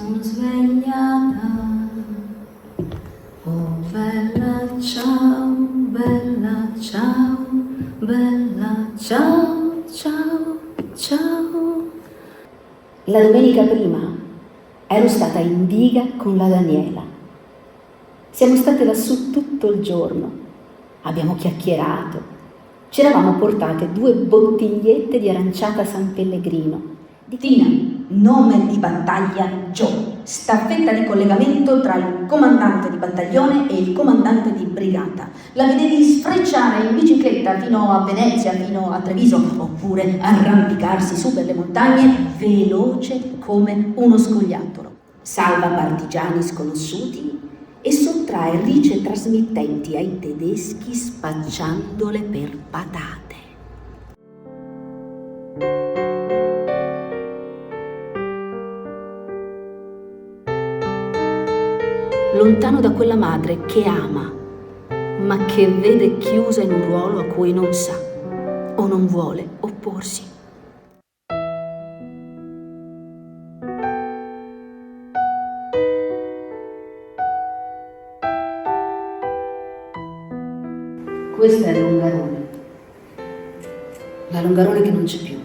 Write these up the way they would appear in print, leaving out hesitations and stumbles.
sono svegliata. Oh bella ciao, bella ciao, bella ciao, ciao, ciao. La domenica prima ero stata in diga con la Daniela. Siamo state lassù tutto il giorno, abbiamo chiacchierato, ci eravamo portate 2 bottigliette di aranciata San Pellegrino. Tina, nome di battaglia Joe, staffetta di collegamento tra il comandante di battaglione e il comandante di brigata. La vedevi sfrecciare in bicicletta fino a Venezia, fino a Treviso, oppure arrampicarsi su per le montagne veloce come uno scoiattolo. Salva partigiani sconosciuti e sottrae rice trasmittenti ai tedeschi spacciandole per patate. Lontano da quella madre che ama, ma che vede chiusa in un ruolo a cui non sa o non vuole opporsi. Questo è la Longarone che non c'è più.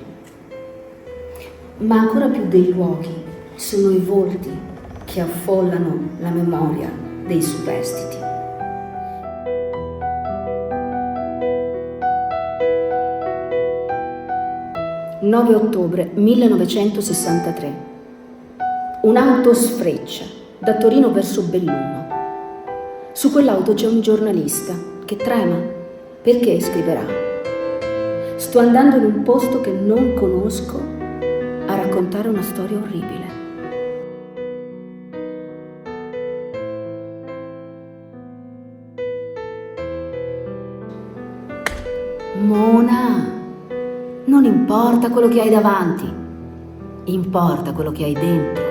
Ma ancora più dei luoghi sono i volti che affollano la memoria dei superstiti. «9 ottobre 1963. Un'auto sfreccia da Torino verso Belluno. Su quell'auto c'è un giornalista che trema perché scriverà: sto andando in un posto che non conosco a raccontare una storia orribile. Mona, non importa quello che hai davanti, importa quello che hai dentro.